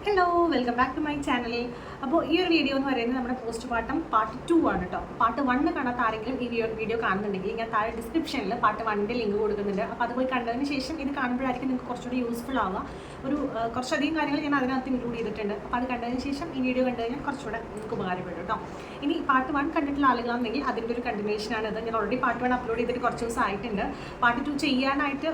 Hello, welcome back to my channel. അപ്പോൾ ഈ ഒരു വീഡിയോ എന്ന് പറയുന്നത് നമ്മുടെ പോസ്റ്റ്മോർട്ടം പാർട്ട് 2 ആണ് കേട്ടോ. പാർട്ട് 1 കാണാത്ത ആരെങ്കിലും ഈ വീഡിയോ കാണുന്നുണ്ടെങ്കിൽ ഞാൻ താഴെ ഡിസ്ക്രിപ്ഷനിൽ പാർട്ട് 1ൻ്റെ ലിങ്ക് കൊടുക്കുന്നുണ്ട്. അപ്പോൾ അത് പോയി കണ്ടതിന് ശേഷം ഇത് കാണുമ്പോഴായിരിക്കും നിങ്ങൾക്ക് കുറച്ചുകൂടി യൂസ്ഫുൾ ആവുക. കുറച്ചധികം കാര്യങ്ങൾ ഞാൻ അതിനകത്ത് ഇൻക്ലൂഡ് ചെയ്തിട്ടുണ്ട്. അപ്പോൾ അത് കണ്ടതിന് ശേഷം ഈ വീഡിയോ കണ്ടു കഴിഞ്ഞാൽ കുറച്ചുകൂടെ നിങ്ങൾക്ക് ഉപകാരപ്പെടും കേട്ടോ. ഇനി പാർട്ട് 1 കണ്ടിട്ടുള്ള ആളുകളാണെങ്കിൽ അതിൻ്റെ ഒരു കണ്ടിന്യൂഷൻ ആണ്. ഞാൻ ഓൾറെഡി പാർട്ട് 1 അപ്ലോഡ് ചെയ്തിട്ട് കുറച്ച് ദിവസം ആയിട്ടുണ്ട്. പാർട്ട് 2 ചെയ്യാനായിട്ട്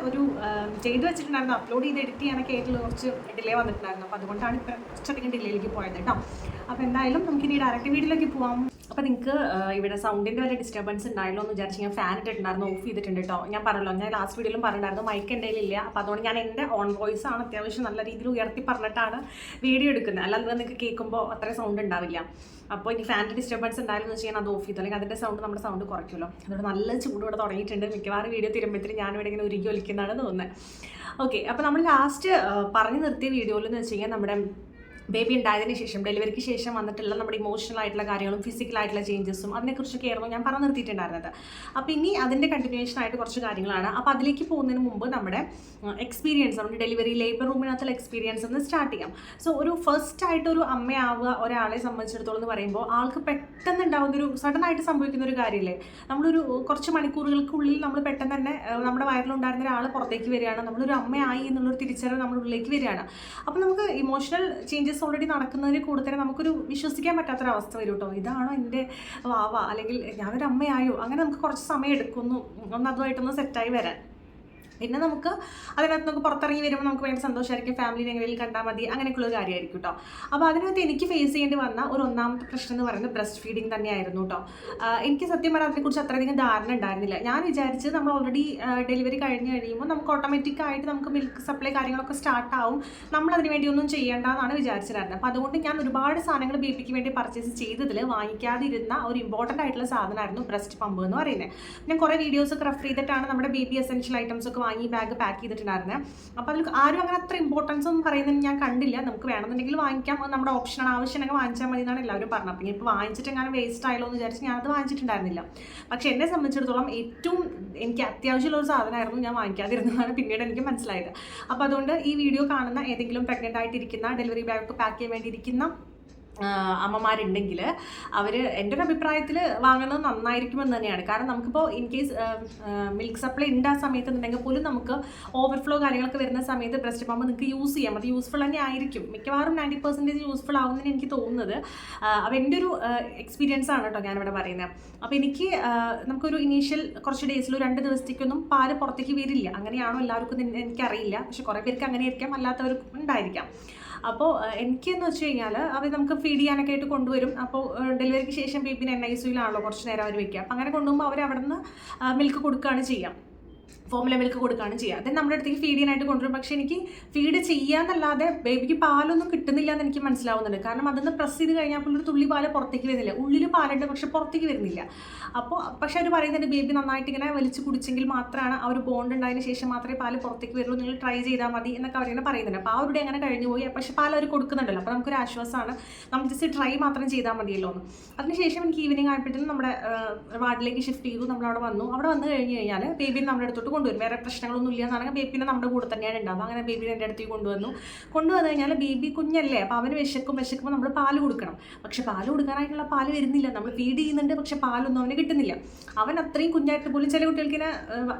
ചെയ്ത് വെച്ചിട്ടുണ്ടായിരുന്നു. അപ്ലോഡ് ചെയ്ത് എഡിറ്റ് ചെയ്യാനൊക്കെ ആയിട്ടുള്ള കുറച്ച് ഡിലേ വന്നിട്ടുണ്ടായിരുന്നു. അപ്പോൾ അതുകൊണ്ടാണ് കുറച്ചധികം ഡിലേയിലേക്ക് പോയത് കേട്ടോ. അപ്പോൾ എന്തായാലും നമുക്കിനി ഡയറക്റ്റ് വീഡിയോയിലേക്ക് പോകാം. അപ്പോൾ നിങ്ങൾക്ക് ഇവിടെ സൗണ്ടിൻ്റെ വല്ല ഡിസ്റ്റർബൻസ് ഉണ്ടായല്ലോ എന്ന് വിചാരിച്ച് ഞാൻ ഫാൻ ഇട്ടിട്ടുണ്ടായിരുന്നു, ഓഫ് ചെയ്തിട്ടുണ്ട് കേട്ടോ. ഞാൻ പറഞ്ഞല്ലോ, ഞാൻ ലാസ്റ്റ് വീഡിയോയിലും പറഞ്ഞിട്ടുണ്ടായിരുന്നു മൈക്ക് എൻ്റെ കയ്യിലില്ല. അപ്പോൾ അതുകൊണ്ട് ഞാൻ എൻ്റെ ഓൺ വോയിസ് ആണ് അത്യാവശ്യം നല്ല രീതിയിൽ ഉയർത്തി പറഞ്ഞിട്ടാണ് വീഡിയോ എടുക്കുന്നത്. അല്ലാതെ നിങ്ങൾക്ക് കേൾക്കുമ്പോൾ അത്ര സൗണ്ട് ഉണ്ടാവില്ല. അപ്പോൾ ഇനി ഫാനിൻ്റെ ഡിസ്റ്റർബൻസ് ഉണ്ടായാലും എന്ന് വെച്ച് കഴിഞ്ഞാൽ അത് ഓഫ് ചെയ്തു, അല്ലെങ്കിൽ അതിൻ്റെ സൗണ്ട് നമ്മുടെ സൗണ്ട് കുറയ്ക്കുമല്ലോ. അതുകൊണ്ട് നല്ല ചൂട് ഇവിടെ തുടങ്ങിയിട്ടുണ്ട്. മിക്കവാറും വീഡിയോ തിരുമ്പത്തിന് ഞാനിവിടെ ഇങ്ങനെ ഉരുകി ഒലിക്കുന്നതാണ് തോന്നുന്നത്. ഓക്കെ, അപ്പോൾ നമ്മൾ ലാസ്റ്റ് പറഞ്ഞു നിർത്തിയ വീഡിയോയിൽ എന്ന് വെച്ച് കഴിഞ്ഞാൽ നമ്മുടെ ബേബി ഉണ്ടായതിനു ശേഷം, ഡെലിവറിക്ക് ശേഷം വന്നിട്ടുള്ള നമ്മുടെ ഇമോഷണൽ ആയിട്ടുള്ള കാര്യങ്ങളും ഫിസിക്കലായിട്ടുള്ള ചേഞ്ചസും അതിനെക്കുറിച്ചൊക്കെ ആയിരുന്നു ഞാൻ പറഞ്ഞു നിർത്തിയിട്ടുണ്ടായിരുന്നത്. അപ്പോൾ ഇനി അതിൻ്റെ കണ്ടിന്യൂഷൻ ആയിട്ട് കുറച്ച് കാര്യങ്ങളാണ്. അപ്പോൾ അതിലേക്ക് പോകുന്നതിന് മുമ്പ് നമ്മുടെ എക്സ്പീരിയൻസ്, നമ്മുടെ ഡെലിവറി ലേബർ റൂമിനകത്തുള്ള എക്സ്പീരിയൻസ് ഒന്ന് സ്റ്റാർട്ട് ചെയ്യാം. സോ ഒരു ഫസ്റ്റ് ആയിട്ടൊരു അമ്മയാവുക ഒരാളെ സംബന്ധിച്ചിടത്തോളം എന്ന് പറയുമ്പോൾ ആൾക്ക് പെട്ടെന്ന് ഉണ്ടാകുന്നൊരു സഡൻ ആയിട്ട് സംഭവിക്കുന്ന ഒരു കാര്യമില്ലേ. നമ്മളൊരു കുറച്ച് മണിക്കൂറുകൾക്കുള്ളിൽ നമ്മൾ പെട്ടെന്ന് തന്നെ നമ്മുടെ വയറിലുണ്ടായിരുന്ന ഒരാൾ പുറത്തേക്ക് വരികയാണ്, നമ്മളൊരു അമ്മയായി എന്നുള്ളൊരു തിരിച്ചറിവ് നമ്മുടെ ഉള്ളിലേക്ക് വരികയാണ്. അപ്പോൾ നമുക്ക് ഇമോഷണൽ ചേഞ്ചസ് ഓൾറെഡി നടക്കുന്നതിന് കൂടെ തന്നെ നമുക്കൊരു വിശ്വസിക്കാൻ പറ്റാത്തൊരവസ്ഥ വരും കേട്ടോ. ഇതാണോ എൻ്റെ വാവ, അല്ലെങ്കിൽ ഞാനൊരു അമ്മയായോ, അങ്ങനെ നമുക്ക് കുറച്ച് സമയം എടുക്കുന്നു ഒന്ന് അതുമായിട്ടൊന്ന് സെറ്റായി വരാൻ. പിന്നെ നമുക്ക് അതിനകത്ത് നമുക്ക് പുറത്തിറങ്ങി വരുമ്പോൾ നമുക്ക് ഭയങ്കര സന്തോഷമായിരിക്കും, ഫാമിലിനെ എങ്ങനെയും കണ്ടാൽ മതി, അങ്ങനെയൊക്കെയുള്ള കാര്യമായിരിക്കും കേട്ടോ. അപ്പോൾ അതിനകത്ത് എനിക്ക് ഫേസ് ചെയ്യേണ്ടി വന്ന ഒന്നാമത്തെ പ്രശ്നം എന്ന് പറയുന്നത് ബ്രസ്റ്റ് ഫീഡിങ് തന്നെയായിരുന്നു കേട്ടോ. എനിക്ക് സത്യം പറഞ്ഞാൽ അതിനെക്കുറിച്ച് അത്രയധികം ധാരണ ഉണ്ടായിരുന്നില്ല. ഞാൻ വിചാരിച്ചത് നമ്മൾ ഓൾറെഡി ഡെലിവറി കഴിഞ്ഞ് കഴിയുമ്പോൾ നമുക്ക് ഓട്ടോമാറ്റിക്കായിട്ട് നമുക്ക് മിൽക്ക് സപ്ലൈ കാര്യങ്ങളൊക്കെ സ്റ്റാർട്ടാവും, നമ്മളതിന് വേണ്ടി ഒന്നും ചെയ്യേണ്ടതെന്നാണ് വിചാരിച്ചിട്ടുണ്ടായിരുന്നത്. അപ്പോൾ അതുകൊണ്ട് ഞാൻ ഒരുപാട് സാധനങ്ങൾ ബേബിക്ക് വേണ്ടി പർച്ചേസ് ചെയ്തതിൽ വാങ്ങിക്കാതിരുന്ന ഒരു ഇമ്പോർട്ടൻ്റ് ആയിട്ടുള്ള സാധനമായിരുന്നു ബ്രസ്റ്റ് പമ്പ് എന്ന് പറയുന്നത്. ഞാൻ കുറേ വീഡിയോസൊക്കെ റെഫർ ചെയ്തിട്ടാണ് നമ്മുടെ ബേബി എസെൻഷ്യൽ ഐറ്റംസ് ഒക്കെ വാങ്ങി ബാഗ് പാക്ക് ചെയ്തിട്ടുണ്ടായിരുന്നത്. അപ്പോൾ അതിൽ ആരും അങ്ങനെ അത്ര ഇമ്പോർട്ടൻസ് ഒന്നും പറയുന്നത് ഞാൻ കണ്ടില്ല. നമുക്ക് വേണമെന്നുണ്ടെങ്കിൽ വാങ്ങിക്കാം, അത് നമ്മുടെ ഓപ്ഷനാണ്, ആവശ്യമെങ്കിൽ വാങ്ങിച്ചാൽ മതി എന്നാണ് എല്ലാവരും പറഞ്ഞത്. അപ്പോൾ ഇപ്പോൾ വാങ്ങിച്ചിട്ട് എങ്ങനെ വേസ്റ്റ് ആയല്ലോ എന്ന് വിചാരിച്ച് ഞാനത് വാങ്ങിച്ചിട്ടുണ്ടായിരുന്നില്ല. പക്ഷേ എന്നെ സംബന്ധിച്ചിടത്തോളം ഏറ്റവും എനിക്ക് അത്യാവശ്യമുള്ള ഒരു സാധനമായിരുന്നു ഞാൻ വാങ്ങിക്കാതിരുന്നതാണ് പിന്നീട് എനിക്ക് മനസ്സിലായത്. അപ്പോൾ അതുകൊണ്ട് ഈ വീഡിയോ കാണുന്ന ഏതെങ്കിലും പ്രഗ്നൻ്റ് ആയിട്ടിരിക്കുന്ന, ഡെലിവറി ബാഗ് പാക്ക് ചെയ്യാൻ വേണ്ടിയിരിക്കുന്ന അമ്മമാരുണ്ടെങ്കിൽ അവർ എൻ്റെ ഒരു അഭിപ്രായത്തിൽ വാങ്ങുന്നത് നന്നായിരിക്കുമെന്ന് തന്നെയാണ്. കാരണം നമുക്കിപ്പോൾ ഇൻ കേസ് മിൽക്ക് സപ്ലൈ ഉണ്ട് ആ സമയത്ത് എന്നുണ്ടെങ്കിൽ പോലും നമുക്ക് ഓവർഫ്ലോ കാര്യങ്ങളൊക്കെ വരുന്ന സമയത്ത് ബ്രസ്റ്റ് പമ്പ് നിങ്ങൾക്ക് യൂസ് ചെയ്യാം. അത് യൂസ്ഫുൾ തന്നെ ആയിരിക്കും, മിക്കവാറും 90% യൂസ്ഫുൾ ആവുന്നതിന് എനിക്ക് തോന്നുന്നത്. അപ്പോൾ എൻ്റെ ഒരു എക്സ്പീരിയൻസ് ആണ് കേട്ടോ ഞാനിവിടെ പറയുന്നത്. അപ്പോൾ എനിക്ക് നമുക്കൊരു ഇനീഷ്യൽ കുറച്ച് ഡേയ്സിൽ 2 ദിവസത്തേക്കൊന്നും പാല് പുറത്തേക്ക് വരില്ല. അങ്ങനെയാണോ എല്ലാവർക്കും എനിക്കറിയില്ല, പക്ഷെ കുറേ പേർക്ക് അങ്ങനെ ആയിരിക്കാം, അല്ലാത്തവർക്കും ഉണ്ടായിരിക്കാം. അപ്പോൾ എനിക്കെന്ന് വെച്ച് കഴിഞ്ഞാൽ അവർ നമുക്ക് ഫീഡ് ചെയ്യാനൊക്കെ ആയിട്ട് കൊണ്ടുവരും. അപ്പോൾ ഡെലിവറിക്ക് ശേഷം ബേബിനെ NICUവിലാണല്ലോ കുറച്ച് നേരം അവർ വെക്കുക. അപ്പോൾ അങ്ങനെ കൊണ്ടുപോകുമ്പോൾ അവർ അവിടെ നിന്ന് മിൽക്ക് കൊടുക്കുകയാണ് ചെയ്യുക, ഫോമുല മിൽക്ക് കൊടുക്കുകയാണ് ചെയ്യുക. അത് നമ്മുടെ അടുത്തേക്ക് ഫീഡ് ചെയ്യാനായിട്ട് കൊണ്ടുവരും. പക്ഷേ എനിക്ക് ഫീഡ് ചെയ്യാന്നല്ലാതെ ബേബിക്ക് പാലൊന്നും കിട്ടുന്നില്ല എന്ന് എനിക്ക് മനസ്സിലാവുന്നുണ്ട്. കാരണം അതൊന്ന് പ്രസ് ചെയ്ത് കഴിഞ്ഞാൽ ഒരു തുള്ളി പാല് പുറത്തേക്ക് വരുന്നില്ല. ഉള്ളിൽ പാലുണ്ട്, പക്ഷെ പുറത്തേക്ക് വരുന്നില്ല. അപ്പോൾ പക്ഷേ അവർ പറയുന്നുണ്ട് ബേബി നന്നായിട്ട് ഇങ്ങനെ വലിച്ച് കുടിച്ചെങ്കിൽ മാത്രമാണ് ആ ഒരു ബോണ്ട് ഉണ്ടായതിനു ശേഷം മാത്രമേ പാല് പുറത്തേക്ക് വരുള്ളൂ, നിങ്ങൾ ട്രൈ ചെയ്താൽ മതി എന്നൊക്കെ അവരിങ്ങനെ പറയുന്നുണ്ട്. അപ്പോൾ ആ ഒരു അങ്ങനെ കഴിഞ്ഞു പോയി. പക്ഷേ പാൽ അവർ കൊടുക്കുന്നുണ്ടല്ലോ, അപ്പോൾ നമുക്കൊരു ആശ്വാസമാണ്, നമ്മൾ ജസ്റ്റ് ട്രൈ മാത്രം ചെയ്താൽ മതിയല്ലോ എന്ന്. അതിനുശേഷം എനിക്ക് ഈവനിങ് ആയപ്പോഴത്തേക്കും നമ്മുടെ വാർഡിലേക്ക് ഷിഫ്റ്റ് ചെയ്തു. നമ്മളവിടെ വന്നു. അവിടെ വന്നു കഴിഞ്ഞ് കഴിഞ്ഞാൽ ബേബിനെ നമ്മുടെ അടുത്തോട്ട് കൊണ്ടുവരും. വേറെ പ്രശ്നങ്ങളൊന്നും ഇല്ല എന്നാണെങ്കിൽ ബേബിനെ നമ്മുടെ കൂടെ തന്നെയാണ് ഉണ്ടാവുക. അങ്ങനെ ബേബിനെ എൻ്റെ അടുത്തേക്ക് കൊണ്ടുവന്നു കഴിഞ്ഞാൽ ബേബി കുഞ്ഞല്ലേ, അപ്പോൾ അവന് വിശക്കുമ്പോൾ നമ്മൾ പാല് കൊടുക്കണം. പക്ഷെ പാല് കൊടുക്കാനായിട്ടുള്ള പാല് വരുന്നില്ല. നമ്മൾ ഫീഡ് ചെയ്യുന്നുണ്ട്, പക്ഷെ പാലൊന്നും അവന് കിട്ടുന്നില്ല. അവൻ അത്രയും കുഞ്ഞായിട്ട് പോലും ചില കുട്ടികൾക്ക് ഇങ്ങനെ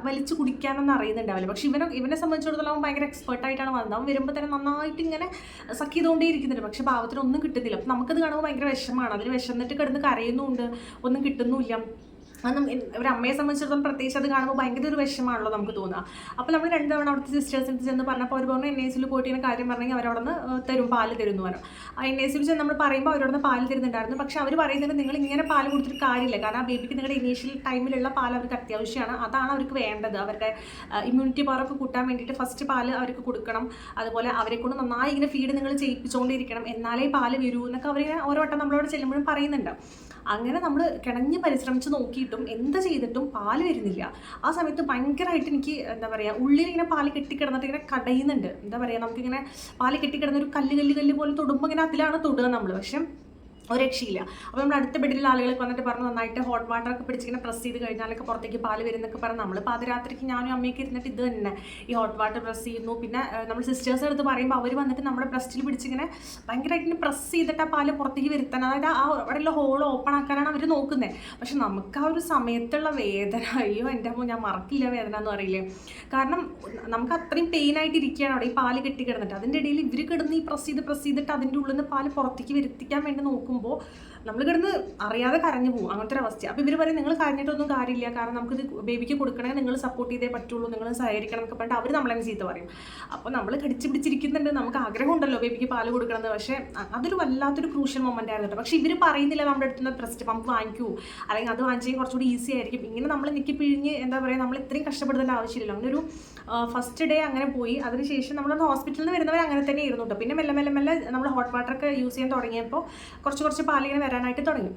വലിച്ച് കുടിക്കാനൊന്നും അറിയുന്നുണ്ടാവില്ല. പക്ഷെ ഇവനെ സംബന്ധിച്ചിടത്തോളം അവൻ ഭയങ്കര എക്സ്പേർട്ടായിട്ടാണ് വന്നത്. അവൻ വരുമ്പോൾ തന്നെ നന്നായിട്ട് ഇങ്ങനെ സക്ക് ചെയ്തുകൊണ്ടേ ഇരിക്കുന്നുണ്ട്, പക്ഷെ പാവത്തിനൊന്നും കിട്ടുന്നില്ല. അപ്പോൾ നമുക്കത് കാണുമ്പോൾ ഭയങ്കര വിഷമമാണ്. അതിന് വിശന്നിട്ട് കിടന്ന് കരയുന്നുമുണ്ട്, ഒന്നും കിട്ടുന്നുമില്ല. അത് ഒരു അമ്മയെ സംബന്ധിച്ചിടത്തോളം പ്രത്യേകിച്ച് അത് കാണുമ്പോൾ ഭയങ്കര ഒരു വിഷമാണല്ലോ നമുക്ക് തോന്നുക. അപ്പോൾ നമ്മൾ 2 തവണ അവിടുത്തെ സിസ്റ്റേഴ്സിന് ചെന്ന് പറഞ്ഞപ്പോൾ അവർ പറഞ്ഞു NICUവിൽ പോയിട്ട് ഇങ്ങനെ കാര്യം പറഞ്ഞെങ്കിൽ അവരവിടെ നിന്ന് പാല് തരുന്നു പറഞ്ഞു. ആ NICUവിൽ ചെന്ന് നമ്മൾ പറയുമ്പോൾ അവരവിടെ നിന്ന് പാല് തരുന്നുണ്ടായിരുന്നു. പക്ഷേ അവർ പറയുന്നത് നിങ്ങൾ ഇങ്ങനെ പാല് കൊടുത്തിട്ട് കാര്യമില്ല, കാരണം ആ ബേബിക്ക് നിങ്ങളുടെ ഇനീഷ്യൽ ടൈമിലുള്ള പാൽ അവർക്ക് അത്യാവശ്യമാണ്, അതാണ് അവർക്ക് വേണ്ടത്. അവരുടെ ഇമ്മ്യൂണിറ്റി പവറൊക്കെ കൂട്ടാൻ വേണ്ടിയിട്ട് ഫസ്റ്റ് പാല് അവർക്ക് കൊടുക്കണം. അതുപോലെ അവരെ കൊണ്ട് നന്നായി ഇങ്ങനെ ഫീഡ് നിങ്ങൾ ചെയ്യിപ്പിച്ചുകൊണ്ടിരിക്കണം, എന്നാലേ പാല് വരൂ എന്നൊക്കെ അവരിങ്ങനെ ഓരോ വട്ടം നമ്മളോട് ചെല്ലുമ്പോഴും പറയുന്നുണ്ട്. അങ്ങനെ നമ്മൾ കിണഞ്ഞ് പരിശ്രമിച്ച് നോക്കിയിട്ടും എന്ത് ചെയ്തിട്ടും പാല് വരുന്നില്ല. ആ സമയത്ത് ഭയങ്കരമായിട്ട് എനിക്ക് എന്താ പറയുക, ഉള്ളിലിങ്ങനെ പാല് കെട്ടിക്കിടന്നിട്ട് ഇങ്ങനെ കടയുന്നുണ്ട്. എന്താ പറയുക, നമുക്കിങ്ങനെ പാല് കെട്ടിക്കിടന്നൊരു കല്ല് പോലെ തൊടുമ്പോൾ ഇങ്ങനെ അതിലാണ് തൊടുക നമ്മൾ. പക്ഷെ ഒരു രക്ഷയില്ല. അപ്പോൾ നമ്മൾ അടുത്ത ബെഡിലുള്ള ആളുകളൊക്കെ വന്നിട്ട് പറഞ്ഞു നന്നായിട്ട് ഹോട്ട് വാട്ടറൊക്കെ പിടിച്ചിങ്ങനെ പ്രസ് ചെയ്ത് കഴിഞ്ഞാലൊക്കെ പുറത്തേക്ക് പാല് വരുന്നൊക്കെ പറഞ്ഞ് നമ്മൾ പാതിരാത്രിക്ക് ഞാനും അമ്മയൊക്കെ ഇരുന്നിട്ട് ഇത് തന്നെ ഈ ഹോട്ട് വാട്ടർ പ്രസ് ചെയ്യുന്നു. പിന്നെ നമ്മൾ സിസ്റ്റേഴ്സ് എടുത്ത് പറയുമ്പോൾ അവർ വന്നിട്ട് നമ്മുടെ ബ്രസ്റ്റിൽ പിടിച്ചിങ്ങനെ ഭയങ്കരമായിട്ട് പ്രസ് ചെയ്തിട്ട് ആ പാല് പുറത്തേക്ക് വരുത്താൻ, അതായത് ആ അവിടെയുള്ള ഹോൾ ഓപ്പൺ ആക്കാനാണ് അവർ നോക്കുന്നത്. പക്ഷെ നമുക്ക് ആ ഒരു സമയത്തുള്ള വേദന, അയ്യോ എൻ്റെ അമ്മ ഞാൻ മറക്കില്ല വേദന എന്ന് പറയില്ലേ. കാരണം നമുക്ക് അത്രയും പെയിനായിട്ട് ഇരിക്കുകയാണ് അവിടെ ഈ പാല് കെട്ടി കിടന്നിട്ട്. അതിൻ്റെ ഇടയിൽ ഇവർ കിടന്ന് ഈ പ്രസ് ചെയ്തിട്ട് അതിൻ്റെ ഉള്ളിൽ നിന്ന് പാല് പുറത്തേക്ക് വരുത്തിക്കാൻ വേണ്ടി നോക്കുമ്പോൾ നമ്മൾ കിടന്ന് അറിയാതെ കരഞ്ഞു പോകും. അങ്ങനത്തെ ഒരു അവസ്ഥ. അപ്പോൾ ഇവർ പറയും നിങ്ങൾ കരഞ്ഞിട്ടൊന്നും കാര്യമില്ല, കാരണം നമുക്കിത് ബേബിക്ക് കൊടുക്കണമെങ്കിൽ നിങ്ങൾ സപ്പോർട്ട് ചെയ്തേ പറ്റുള്ളൂ, നിങ്ങൾ സഹകരിക്കണം എന്നൊക്കെ പറഞ്ഞിട്ട് അവർ നമ്മളെ ചീത്ത പറയും. അപ്പോൾ നമ്മൾ കടിച്ച് പിടിച്ചിരിക്കുന്നുണ്ട്, നമുക്ക് ആഗ്രഹമുണ്ടല്ലോ ബേബിക്ക് പാല് കൊടുക്കണമെന്ന്. പക്ഷേ അതൊരു വല്ലാത്തൊരു ക്രൂഷ്യൽ മൊമെൻ്റ് ആയിരുന്നു. പക്ഷേ ഇവർ പറയുന്നില്ല നമ്മുടെ അടുത്തുനിന്ന് ബ്രസ്റ്റ് പമ്പ് വാങ്ങിക്കൂ, അല്ലെങ്കിൽ അത് വാങ്ങിച്ചെങ്കിൽ കുറച്ചുകൂടി ഈസി ആയിരിക്കും. ഇങ്ങനെ നമ്മൾ നിൽക്കി പിഴിഞ്ഞ് എന്താ പറയുക, നമ്മൾ ഇത്രയും കഷ്ടപ്പെടുത്തേണ്ട ആവശ്യമില്ല. അങ്ങനെ ഒരു ഫസ്റ്റ് ഡേ അങ്ങനെ പോയി. അതിനുശേഷം നമ്മൾ ഹോസ്പിറ്റലിൽ നിന്ന് വരുന്നവർ അങ്ങനെ തന്നെ ഇരുന്നു കേട്ടോ. പിന്നെ മെല്ലെ നമ്മൾ ഹോട്ട് വാട്ടറൊക്കെ യൂസ് ചെയ്യാൻ തുടങ്ങിയപ്പോൾ കുറച്ച് പാലിങ്ങനെ വരാനായിട്ട് തുടങ്ങി.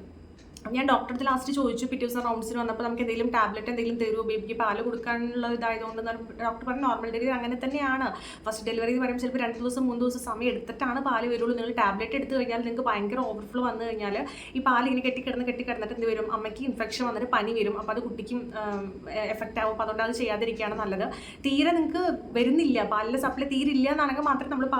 ഞാൻ ഡോക്ടറെ അടുത്ത് ലാസ്റ്റ് ചോദിച്ചു, പിറ്റേ ദിവസം റൗണ്ട്സിന് വന്നപ്പോൾ നമുക്ക് എന്തെങ്കിലും ടാബ്ലറ്റ് എന്തെങ്കിലും തരുമോ ബേബിക്ക് പാല് കൊടുക്കാനുള്ള ഇതായതുകൊണ്ട്. ഡോക്ടർ പറഞ്ഞു നോർമൽ ഡെലിവറി അങ്ങനെ തന്നെയാണ്. ഫസ്റ്റ് ഡെലിവറി എന്ന് പറയുമ്പോൾ ചിലപ്പോൾ 2 ദിവസം 3 ദിവസം സമയം എടുത്തിട്ടാണ് പാല് വരുള്ളൂ. നിങ്ങൾ ടാബ്ലറ്റ് എടുത്ത് കഴിഞ്ഞാൽ നിങ്ങൾക്ക് ഭയങ്കര ഓവർഫ്ലോ വന്നു കഴിഞ്ഞാൽ ഈ പാല് ഇങ്ങനെ കെട്ടിക്കിടന്നിട്ട് എന്ത് വരും, അമ്മയ്ക്ക് ഇൻഫെക്ഷൻ വന്നിട്ട് പനി വരും. അപ്പോൾ അത് കുട്ടിക്കും എഫക്റ്റ് ആവും. അപ്പോൾ അതുകൊണ്ട് അത് ചെയ്യാതിരിക്കുകയാണ് നല്ലത്. തീരെ നിങ്ങൾക്ക് വരുന്നില്ല, പാലിൻ്റെ സപ്ലൈ തീരില്ല എന്നാണെങ്കിൽ മാത്രമേ നമ്മൾ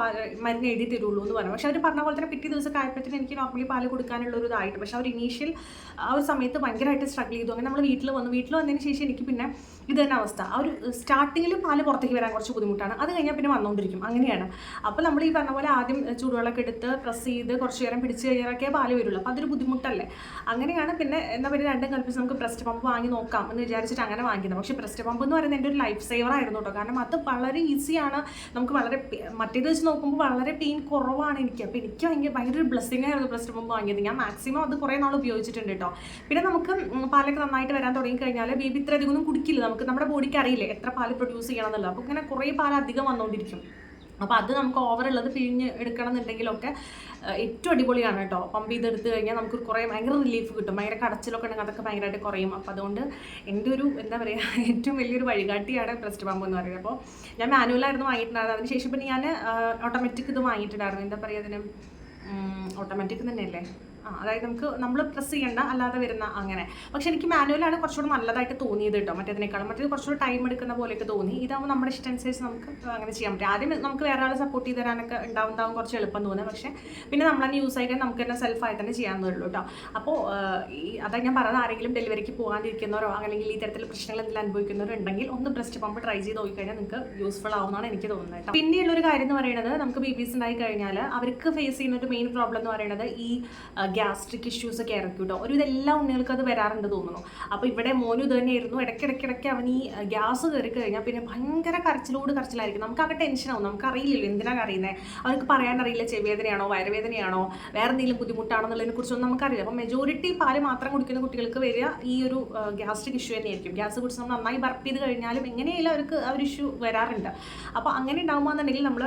മരുന്ന് എഴുതി തരുള്ളൂ എന്ന് പറഞ്ഞു. പക്ഷേ അവർ പറഞ്ഞ പോലെ തന്നെ പിറ്റേ ദിവസം ആയപ്പോഴത്തേന് എനിക്ക് നോർമലി പാല് കൊടുക്കാനുള്ള ഒരു ഇതായിട്ട്. പക്ഷേ അവർ ഇനീഷ്യൽ ആ ഒരു സമയത്ത് ഭയങ്കരമായിട്ട് സ്ട്രഗിൾ ചെയ്തു. അങ്ങനെ നമ്മൾ വീട്ടിൽ വന്നതിന് ശേഷം എനിക്ക് പിന്നെ ഇത് തന്നെ അവസ്ഥ. ആ ഒരു സ്റ്റാർട്ടിങ്ങിൽ പാല് പുറത്തേക്ക് വരാൻ കുറച്ച് ബുദ്ധിമുട്ടാണ്, അത് കഴിഞ്ഞാൽ പിന്നെ വന്നുകൊണ്ടിരിക്കും, അങ്ങനെയാണ്. അപ്പോൾ നമ്മൾ ഈ പറഞ്ഞ പോലെ ആദ്യം ചൂടുവെള്ളമൊക്കെ എടുത്ത് പ്രസ് ചെയ്ത് കുറച്ച് നേരം പിടിച്ച് കഴിഞ്ഞാലൊക്കെ പാല് വരുള്ളൂ. അപ്പോൾ അതൊരു ബുദ്ധിമുട്ടല്ലേ. അങ്ങനെയാണ് പിന്നെ എന്താ പറയുക, രണ്ടും കൽപ്പിച്ച് നമുക്ക് ബ്രസ്റ്റ് പമ്പ് വാങ്ങി നോക്കാം എന്ന് വിചാരിച്ചിട്ട് അങ്ങനെ വാങ്ങിക്കുന്നത്. പക്ഷേ ബ്രസ്റ്റ് പമ്പ് എന്ന് പറയുന്നത് എൻ്റെ ഒരു ലൈഫ് സേവർ ആയിരുന്നു കേട്ടോ. കാരണം അത് വളരെ ഈസിയാണ്, നമുക്ക് വളരെ മറ്റേത് വെച്ച് നോക്കുമ്പോൾ വളരെ പെയിൻ കുറവാണ് എനിക്ക്. അപ്പോൾ എനിക്ക് ഭയങ്കര ഒരു ബ്ലെസ്സിങ് ആയിരുന്നു ബ്രസ്റ്റ് പമ്പ് വാങ്ങിയത്. ഞാൻ മാക്സിമം അത് കുറേ നാൾ ഉപയോഗിച്ചിട്ടുണ്ട് കേട്ടോ. പിന്നെ നമുക്ക് പാലൊക്കെ നന്നായിട്ട് വരാൻ തുടങ്ങി കഴിഞ്ഞാൽ ബേബി ഇത്ര അധികം ഒന്നും കുടിക്കില്ല. നമ്മുടെ ബോഡിക്ക് അറിയില്ലേ എത്ര പാല് പ്രൊഡ്യൂസ് ചെയ്യണം എന്നുള്ളത്. അപ്പോൾ ഇങ്ങനെ കുറേ പാല് അധികം വന്നുകൊണ്ടിരിക്കും. അപ്പോൾ അത് നമുക്ക് ഓവറുള്ളത് പിഴിഞ്ഞ് എടുക്കണം എന്നുണ്ടെങ്കിലൊക്കെ ഏറ്റവും അടിപൊളിയാണ് കേട്ടോ. പമ്പ് ചെയ്തെടുത്ത് കഴിഞ്ഞാൽ നമുക്ക് കുറേ ഭയങ്കര റിലീഫ് കിട്ടും. ഭയങ്കര കടച്ചിലൊക്കെ ഉണ്ടെങ്കിൽ അതൊക്കെ ഭയങ്കരമായിട്ട് കുറയും. അപ്പോൾ അതുകൊണ്ട് എൻ്റെ ഒരു എന്താ പറയുക, ഏറ്റവും വലിയൊരു വഴികാട്ടിയാണ് ബ്രസ്റ്റ് പമ്പ് എന്ന് പറയുന്നത്. അപ്പോൾ ഞാൻ മാനുവലായിരുന്നു വാങ്ങിയിട്ടുണ്ടായിരുന്നത്. അതിനുശേഷം പിന്നെ ഞാൻ ഓട്ടോമാറ്റിക് ഇത് വാങ്ങിയിട്ടുണ്ടായിരുന്നു. എന്താ പറയുക, അതിന് ഓട്ടോമാറ്റിക് തന്നെയല്ലേ, അതായത് നമ്മൾ പ്രസ് ചെയ്യണ്ട, അല്ലാതെ വരുന്ന അങ്ങനെ. പക്ഷെ എനിക്ക് മാനുവലാണ് കുറച്ചുകൂടി നല്ലതായിട്ട് തോന്നിയത് കേട്ടോ മറ്റേതിനേക്കാളും. മറ്റേത് കുറച്ചുകൂടി ടൈം എടുക്കുന്ന പോലെയൊക്കെ തോന്നി. ഇതാകുമ്പോൾ നമ്മുടെ ഇഷ്ടം അനുസരിച്ച് നമുക്ക് അങ്ങനെ ചെയ്യാൻ പറ്റും. ആദ്യം നമുക്ക് വേറെ ആളെ സപ്പോർട്ട് ചെയ്ത് തരാനൊക്കെ ഉണ്ടാവും കുറച്ച് എളുപ്പം തോന്നുന്നത്. പക്ഷേ പിന്നെ നമ്മൾ തന്നെ യൂസ് ആയിക്കാൻ നമുക്ക് തന്നെ സെൽഫായി തന്നെ ചെയ്യാവുന്നതുള്ളൂ കേട്ടോ. അപ്പോൾ അതാ ഞാൻ പറഞ്ഞത്, ആരെങ്കിലും ഡെലിവറിക്ക് പോകാതിരിക്കുന്നവരോ അല്ലെങ്കിൽ ഈ തരത്തിൽ പ്രശ്നങ്ങൾ എന്തെങ്കിലും അനുഭവിക്കുന്നവരുണ്ടെങ്കിൽ ഒന്ന് ബ്രസ്റ്റ് പമ്പ് ട്രൈ ചെയ്ത് നോക്കിക്കഴിഞ്ഞാൽ നിങ്ങൾക്ക് യൂസ്ഫുൾ ആവുമെന്നാണ് എനിക്ക് തോന്നുന്നത് കേട്ടോ. പിന്നെയുള്ളൊരു കാര്യം എന്ന് പറയുന്നത്, നമുക്ക് ബേബീസ് ഉണ്ടായി കഴിഞ്ഞാൽ അവർക്ക് ഫേസ് ചെയ്യുന്ന ഒരു മെയിൻ പ്രോബ്ലം എന്ന് പറയുന്നത് ഈ ഗ്യാസ്ട്രിക് ഇഷ്യൂസ് ഒക്കെ ആയിരിക്കും കേട്ടോ. ഒരു ഇതെല്ലാ ഉണ്ണികൾക്ക് അത് വരാറുണ്ട് തോന്നുന്നു. അപ്പോൾ ഇവിടെ മോനും ഇത് തന്നെയായിരുന്നു. ഇടയ്ക്കിടയ്ക്ക് അവൻ ഈ ഗ്യാസ് കയറി കഴിഞ്ഞാൽ പിന്നെ ഭയങ്കര കരച്ചിലായിരിക്കും. നമുക്കാകെ ടെൻഷനാവും. നമുക്കറിയില്ലല്ലോ എന്തിനാണ് അറിയുന്നത്. അവർക്ക് പറയാനറിയില്ല ചെവിവേദനയാണോ വയറുവേദനയാണോ വേറെ എന്തെങ്കിലും ബുദ്ധിമുട്ടാണോ എന്നുള്ളതിനെ കുറിച്ചൊന്നും നമുക്കറിയില്ല. അപ്പോൾ മെജോറിറ്റി പാല് മാത്രം കുടിക്കുന്ന കുട്ടികൾക്ക് വരിക ഈ ഒരു ഗ്യാസ്ട്രിക് ഇഷ്യൂ തന്നെയായിരിക്കും. ഗ്യാസ് കുടിച്ച് നമ്മൾ നന്നായി ബർപ്പ് ചെയ്ത് കഴിഞ്ഞാലും എങ്ങനെയായാലും അവർക്ക് ആ ഒരു ഇഷ്യൂ വരാറുണ്ട്. അപ്പോൾ അങ്ങനെ ഉണ്ടാകുമ്പോഴെന്നുണ്ടെങ്കിൽ നമ്മൾ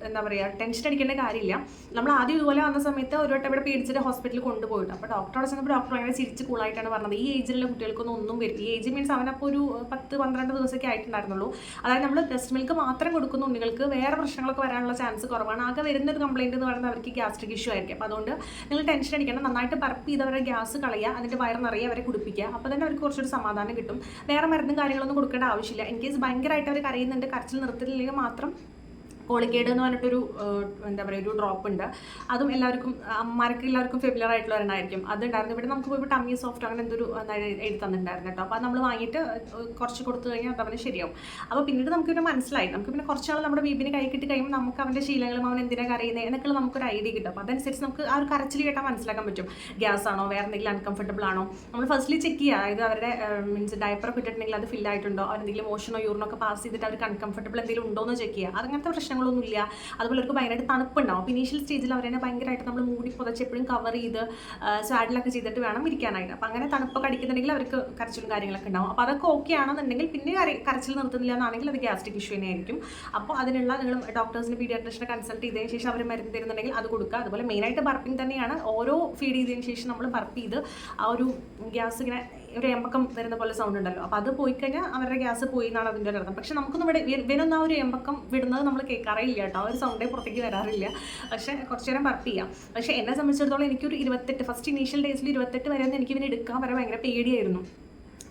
എന്താ പറയുക, ടെൻഷൻ അടിക്കേണ്ട കാര്യമില്ല. നമ്മൾ ആദ്യം ഇതുപോലെ വന്ന സമയത്ത് ഒരു വട്ടം ഇവിടെ പേടിച്ചിട്ട് ഹോസ്പിറ്റലിൽ കൊണ്ടുപോയിട്ട്, അപ്പോൾ ഡോക്ടറോട് ചെന്നപ്പോൾ ഡോക്ടർ ഭയങ്കര ചിരിച്ച് കൂളായിട്ടാണ് പറഞ്ഞത്, ഈ ഏജിലുള്ള കുട്ടികൾക്കൊന്നും ഒന്നും വരും. ഈ ഏജ് മീൻസ് അവനപ്പോൾ ഒരു 10-12 ദിവസമൊക്കെ ആയിട്ടുണ്ടായിരുന്നുള്ളൂ. അതായത് നമ്മൾ ബ്രസ്റ്റ് മിൽക്ക് മാത്രം കൊടുക്കുന്ന ഉണ്ണികൾക്ക് വേറെ പ്രശ്നങ്ങളൊക്കെ വരാനുള്ള ചാൻസ് കുറവാണ്. ആകെ വരുന്നൊരു കംപ്ലയിൻറ്റ് എന്ന് പറയുന്നത് അവർക്ക് ഗ്യാസ്ട്രിക് ഇഷ്യൂ ആയിരിക്കും. അപ്പോൾ അതുകൊണ്ട് നിങ്ങൾ ടെൻഷൻ അടിക്കണം. നന്നായിട്ട് ബർപ്പ് ചെയ്ത് അവരുടെ ഗ്യാസ് കളയുക, അതിൻ്റെ വയർ നിറയെ അവരെ കുടിപ്പിക്കുക. അപ്പോൾ തന്നെ അവർക്ക് കുറച്ചൊരു സമാധാനം കിട്ടും. വേറെ മരുന്നും കാര്യങ്ങളൊന്നും കൊടുക്കേണ്ട ആവശ്യമില്ല. ഇൻ കേസ് ഭയങ്കരമായിട്ട് അവർ കരയുന്നുണ്ട്, കരച്ചിൽ നിർത്തിയില്ലെങ്കിൽ മാത്രം കോളിക്കേഡ് എന്ന് പറഞ്ഞിട്ടൊരു എന്താ പറയുക ഒരു ഡ്രോപ്പ് ഉണ്ട്. അതും അമ്മമാർക്ക് എല്ലാവർക്കും ഫെമിലർ ആയിട്ടുള്ള ഒരെണ്ണമായിരിക്കും. അതുണ്ടായിരുന്നു. ഇവിടെ നമുക്ക് പോയി ടമ്മി സോഫ്റ്റ് അങ്ങനെ എന്തൊരു എഴുതി തന്നിട്ടുണ്ടായിരുന്നു കേട്ടോ. അപ്പോൾ അത് നമ്മൾ വാങ്ങിയിട്ട് കുറച്ച് കൊടുത്തു കഴിഞ്ഞാൽ അതവന് ശരിയാവും. അപ്പോൾ പിന്നീട് നമുക്ക് പിന്നെ മനസ്സിലായി, നമുക്ക് പിന്നെ കുറച്ചാൾ നമ്മുടെ ബേബിനെ കൈ കിട്ടി കഴിയുമ്പോൾ നമുക്ക് അവൻ്റെ ശീലങ്ങളും അവൻ എന്തിനാണ് കരയുന്നത് എന്നൊക്കെ നമുക്കൊരു ഐഡിയ കിട്ടും. അപ്പോൾ അതനുസരിച്ച് നമുക്ക് ആ ഒരു കരച്ചിൽ കേട്ടാൽ മനസ്സിലാക്കാൻ പറ്റും ഗ്യാസ് ആണോ വേറെ എന്തെങ്കിലും അൺകംഫർട്ടബിൾ ആണോ. നമ്മൾ ഫസ്റ്റ്ലി ചെക്ക് ചെയ്യുക, അതായത് അവരുടെ മീൻസ് ഡയപ്പറൊക്കെ ഇട്ടിട്ടുണ്ടെങ്കിൽ അത് ഫിൽ ആയിട്ടുണ്ടോ, അവരെന്തെങ്കിലും മോഷനോ യൂറിനൊക്കെ പാസ് ചെയ്തിട്ട് അവർക്ക് അൺകംഫർട്ടബിൾ എന്തെങ്കിലും ഉണ്ടോ എന്ന് ചെക്ക് ചെയ്യുക. അങ്ങനത്തെ പ്രശ്നങ്ങളൊന്നുമില്ല. അതുപോലെ അവർക്ക് ഭയങ്കരമായിട്ട് തണുപ്പുണ്ടാവും. അപ്പോൾ ഇനീഷ്യൽ സ്റ്റേജിൽ അവരെ ഭയങ്കരമായിട്ട് നമ്മൾ മൂടി പുതച്ച് എപ്പോഴും കവർ ചെയ്ത് സ്വാഡിലൊക്കെ ചെയ്തിട്ട് വേണം ഇരിക്കാനായിട്ട്. അപ്പോൾ അങ്ങനെ തണുപ്പൊക്കെ അടിക്കുന്നുണ്ടെങ്കിൽ അവർക്ക് കരച്ചിലും കാര്യങ്ങളൊക്കെ ഉണ്ടാവും. അപ്പോൾ അതൊക്കെ ഓക്കെ ആണെന്നുണ്ടെങ്കിൽ പിന്നെ കരച്ചിൽ നിർത്തുന്നില്ല എന്നാണെങ്കിൽ അത് ഗ്യാസ്ട്രിക് ഇഷ്യൂ തന്നെ ആയിരിക്കും. അപ്പോൾ അതിനുള്ള നിങ്ങൾ ഡോക്ടേഴ്സിന് പീഡിയാട്രിഷനെ കൺസൾട്ട് ചെയ്തതിന് ശേഷം അവർ മരുന്ന് തരുന്നുണ്ടെങ്കിൽ അത് കൊടുക്കുക. അതുപോലെ മെയിനായിട്ട് ബർപ്പിംഗ് തന്നെയാണ്. ഓരോ ഫീഡ് ചെയ്തതിന് ശേഷം നമ്മൾ ബർപ്പ് ചെയ്ത് ആ ഒരു ഗ്യാസ് ഇങ്ങനെ ഒരു എമ്പക്കം വരുന്ന പോലെ സൗണ്ട് ഉണ്ടല്ലോ, അപ്പോൾ അത് പോയി കഴിഞ്ഞാൽ അവരുടെ ഗ്യാസ് പോയി എന്നാണ് അതിൻ്റെ ഒരു അർത്ഥം. പക്ഷെ നമുക്കൊന്നും ഇവിടെ ഇവനൊന്നും ആ ഒരു എമ്പക്കം വിടുന്നത് നമ്മൾ കേൾക്കാറില്ല കേട്ടോ, ഒരു സൗണ്ടേ പുറത്തേക്ക് വരാറില്ല. പക്ഷേ കുറച്ച് നേരം ബർപ്പ് ചെയ്യാം. പക്ഷേ എന്നെ സംബന്ധിച്ചിടത്തോളം എനിക്കൊരു 28 ഫസ്റ്റ് ഇനീഷ്യൽ ഡേയ്സിൽ 28 വരെ ഒന്നും എനിക്ക് ഇവനെ എടുക്കാൻ വരെ ഭയങ്കര പേടിയായിരുന്നു.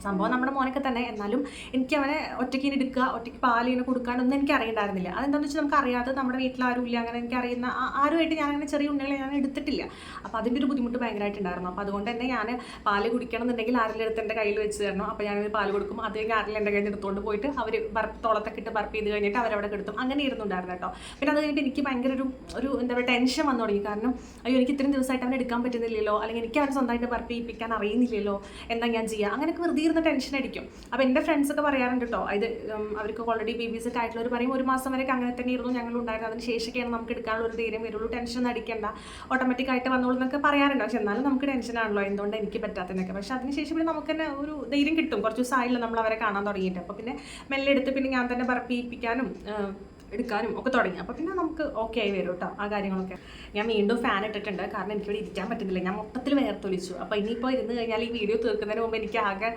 സംഭവം നമ്മുടെ മോനൊക്കെ തന്നെ, എന്നാലും എനിക്ക് അവനെ ഒറ്റയ്ക്ക് ഇനി എടുക്കുക, ഒറ്റയ്ക്ക് പാലിനെ കൊടുക്കാനൊന്നും എനിക്ക് അറിയണ്ടായിരുന്നില്ല. അതെന്താണെന്ന് വെച്ചാൽ നമുക്ക് അറിയാതെ നമ്മുടെ വീട്ടിലാരും ഇല്ല, അങ്ങനെ എനിക്ക് അറിയുന്ന ആരുമായിട്ട് ഞാൻ അങ്ങനെ ചെറിയ ഉണ്ണികളെ ഞാൻ എടുത്തിട്ടില്ല. അപ്പോൾ അതിൻ്റെ ഒരു ബുദ്ധിമുട്ട് ഭയങ്കരമായിട്ടുണ്ടായിരുന്നു. അപ്പോൾ അതുകൊണ്ട് തന്നെ ഞാൻ പാല് കുടിക്കണം എന്നുണ്ടെങ്കിൽ ആരെങ്കിലും എടുത്ത് എൻ്റെ കയ്യിൽ വെച്ച് തരണം. അപ്പോൾ ഞാനത് പാല് കൊടുക്കും, അത് കഴിഞ്ഞ് ആരെങ്കിലും എൻ്റെ കയ്യിൽ എടുത്തുകൊണ്ട് പോയിട്ട് അവർ തോളത്തൊക്കെ ഇട്ട് ബർപ്പ് ചെയ്ത് കഴിഞ്ഞിട്ട് അവരവിടെ കിടത്തും. അങ്ങനെ ഇരുന്നുണ്ടായിരുന്നു കേട്ടോ. പിന്നെ അത് കഴിഞ്ഞിട്ട് എനിക്ക് ഭയങ്കര ഒരു എന്താ പറയുക ടെൻഷൻ വന്നു തുടങ്ങി. കാരണം അയ്യോ എനിക്ക് ഇത്രയും ദിവസമായിട്ട് അവനെ എടുക്കാൻ പറ്റുന്നില്ലല്ലോ, അല്ലെങ്കിൽ എനിക്ക് അവനെ സ്വന്തമായിട്ട് ബർപ്പ് ചെയ്യിപ്പിക്കാൻ അറിയുന്നില്ലല്ലോ, എന്താ ഞാൻ ചെയ്യുക, അങ്ങനെയൊക്കെ വെറുതെ ടെൻഷൻ അടിക്കും. അപ്പോൾ എൻ്റെ ഫ്രണ്ട്സൊക്കെ പറയാറുണ്ട് കേട്ടോ, ഇത് അവർക്ക് ഓൾറെഡി ബേബീസ് ഒക്കെ ആയിട്ടുള്ളവർ പറയും 1 മാസം വരെയൊക്കെ അങ്ങനെ തന്നെ ഇരുന്നു ഞങ്ങളുണ്ടായിരുന്നു, അതിന് ശേഷമൊക്കെയാണ് നമുക്ക് എടുക്കാനുള്ള ഒരു ധൈര്യം വരുള്ളൂ, ടെൻഷൻ അടിക്കേണ്ട, ഓട്ടോമാറ്റിക്കായിട്ട് വന്നോളൂ എന്നൊക്കെ പറയാറുണ്ട്. പക്ഷെ എന്നാലും നമുക്ക് ടെൻഷനാണല്ലോ എന്തുകൊണ്ട് എനിക്ക് പറ്റാത്തതിനൊക്കെ. പക്ഷെ അതിനുശേഷം പിന്നെ നമുക്ക് തന്നെ ഒരു ധൈര്യം കിട്ടും, കുറച്ച് ദിവസമായില്ല നമ്മൾ അവരെ കാണാൻ തുടങ്ങിയിട്ട്. അപ്പോൾ പിന്നെ മെല്ലെ എടുത്ത് പിന്നെ ഞാൻ തന്നെ പറപ്പിപ്പിക്കാനും എടുക്കാനും ഒക്കെ തുടങ്ങി. അപ്പോൾ പിന്നെ നമുക്ക് ഓക്കെ ആയി വരും കേട്ടോ ആ കാര്യങ്ങളൊക്കെ. ഞാൻ വീണ്ടും ഫാൻ ഇട്ടിട്ടുണ്ട്, കാരണം എനിക്കിവിടെ ഇരിക്കാൻ പറ്റുന്നില്ല, ഞാൻ മൊത്തത്തിൽ വേർത്തൊലിച്ചു. അപ്പോൾ ഇനിയിപ്പോൾ ഇരുന്ന് കഴിഞ്ഞാൽ ഈ വീഡിയോ തീർക്കുന്നതിന് മുമ്പ് എനിക്ക് ആകെ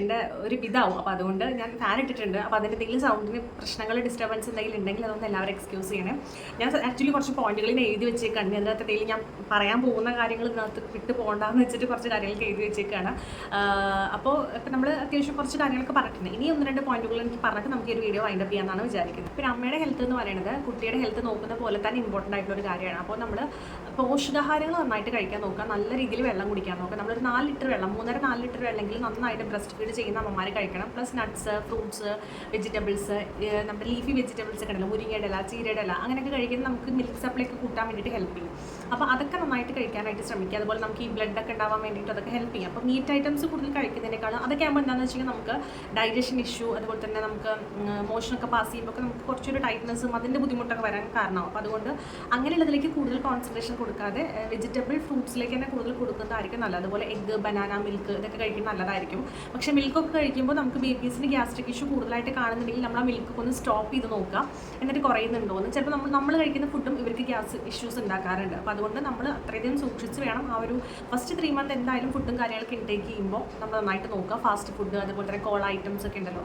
എൻ്റെ ഒരു ഇതാവും. അപ്പോൾ അതുകൊണ്ട് ഞാൻ ഫാൻ ഇട്ടിട്ടുണ്ട്. അപ്പോൾ അതിൻ്റെ എന്തെങ്കിലും സൗണ്ടിന് പ്രശ്നങ്ങൾ ഡിസ്റ്റർബൻസ് എന്തെങ്കിലും ഉണ്ടെങ്കിൽ അതൊന്നും എല്ലാവരും എക്സ്ക്യൂസ് ചെയ്യണേ. ഞാൻ ആക്ച്വലി കുറച്ച് പോയിന്റുകളിൽ എഴുതി വെച്ചേക്കാണ്, അതിനകത്ത് എന്തെങ്കിലും ഞാൻ പറയാൻ പോകുന്ന കാര്യങ്ങൾ ഇതിനകത്ത് വിട്ട് പോകണ്ടെന്ന് വെച്ചിട്ട് കുറച്ച് കാര്യങ്ങൾക്ക് എഴുതി വെച്ചേക്കാണ്. അപ്പോൾ ഇപ്പം നമ്മൾ അത്യാവശ്യം കുറച്ച് കാര്യങ്ങളൊക്കെ പറഞ്ഞിട്ടുണ്ട്. ഇനി 1-2 പോയിന്റുകൾ എനിക്ക് പറഞ്ഞിട്ട് നമുക്ക് ഈ ഒരു വീഡിയോ വൈൻഡപ്പ് ചെയ്യാമെന്നാണ് വിചാരിക്കുന്നത്. പിന്നെ അമ്മയുടെ ഹെൽത്ത് എന്ന് പറയുന്നത് കുട്ടിയുടെ ഹെൽത്ത് നോക്കുന്ന പോലെ തന്നെ ഇമ്പോർട്ടൻ്റ് ആയിട്ടുള്ള ഒരു കാര്യമാണ്. അപ്പോൾ നമ്മൾ പോഷകാഹാരങ്ങൾ നന്നായിട്ട് കഴിക്കാൻ നോക്കുക, നല്ല രീതിയിൽ വെള്ളം കുടിക്കാൻ നോക്കുക. നമ്മളൊരു 4 ലിറ്റർ വെള്ളം, 3.5-4 ലിറ്റർ വെള്ളമെങ്കിൽ നന്നായിട്ട് ബ്രസ്റ്റ് ഫീഡ് ചെയ്യുന്ന അമ്മമാർ കഴിക്കണം. പ്ലസ് നട്ട്സ്, ഫ്രൂട്ട്സ്, വെജിറ്റബിൾസ്, നമ്മുടെ ലീഫി വെജിറ്റബിൾസ് ഒക്കെ ഉണ്ടല്ലോ, മുരിങ്ങയുടെ ഇല, ചീരയുടെ ഇല, അങ്ങനെയൊക്കെ കഴിക്കുന്നത് നമുക്ക് മിൽക്ക് സപ്ലൈ ഒക്കെ കൂട്ടാൻ വേണ്ടിയിട്ട് ഹെൽപ്പ് ചെയ്യും. അപ്പോൾ അതൊക്കെ നന്നായിട്ട് കഴിക്കാനായിട്ട് ശ്രമിക്കുക. അതുപോലെ നമുക്ക് ഈ ബ്ലഡ് ഒക്കെ ഉണ്ടാവാൻ വേണ്ടിയിട്ട് അതൊക്കെ ഹെൽപ്പ് ചെയ്യും. അപ്പോൾ മീറ്റ് ഐറ്റംസ് കൂടുതൽ കഴിക്കുന്നതിനേക്കാളും അതൊക്കെ ആകുമ്പോൾ എന്താണെന്ന് വെച്ചാൽ നമുക്ക് ഡൈജഷൻ ഇഷ്യൂ, അതുപോലെ തന്നെ നമുക്ക് മോഷനൊക്കെ പാസ് ചെയ്യുമ്പോൾ നമുക്ക് കുറച്ചൊരു ടൈറ്റ്നസ്സും അതിൻ്റെ ബുദ്ധിമുട്ടൊക്കെ വരാൻ കാരണമാവും. അപ്പോൾ അതുകൊണ്ട് അങ്ങനെയുള്ളതിലേക്ക് കൂടുതൽ കോൺസെൻട്രേഷൻ കൊടുക്കാതെ വെജിറ്റബിൾ ഫ്രൂട്ട്സിലേക്ക് തന്നെ കൂടുതൽ കൊടുക്കുന്നതായിരിക്കും നല്ലത്. അതുപോലെ എഗ്ഗ്, ബനാന, മിൽക്ക് ഇതൊക്കെ കഴിക്കുന്നത് നല്ലതായിരിക്കും. പക്ഷേ മിൽക്കൊക്കെ കഴിക്കുമ്പോൾ നമുക്ക് ബേബീസിന് ഗ്യാസ്ട്രിക് ഇഷ്യൂ കൂടുതലായിട്ട് കാണുന്നുണ്ടെങ്കിൽ നമ്മൾ ആ മിൽക്ക് ഒന്ന് സ്റ്റോപ്പ് ചെയ്ത് നോക്കുക, എന്നിട്ട് കുറയുന്നുണ്ടോ എന്ന്. ചിലപ്പോൾ നമ്മൾ കഴിക്കുന്ന ഫുഡും ഇവർക്ക് ഗ്യാസ് ഇഷ്യൂസ് ഉണ്ടാക്കാറുണ്ട്. അപ്പോൾ അതുകൊണ്ട് നമ്മൾ അത്രയധികം സൂക്ഷിച്ച് വേണം ആ ഒരു ഫസ്റ്റ് 3 മന്ത് എന്തായാലും ഫുഡും കാര്യങ്ങളൊക്കെ ഇൻടേക്ക് ചെയ്യുമ്പോൾ നമ്മൾ നന്നായിട്ട് നോക്കുക. ഫാസ്റ്റ് ഫുഡ്, അതുപോലെ തന്നെ കോള ഐറ്റംസ് ഒക്കെ ഉണ്ടല്ലോ,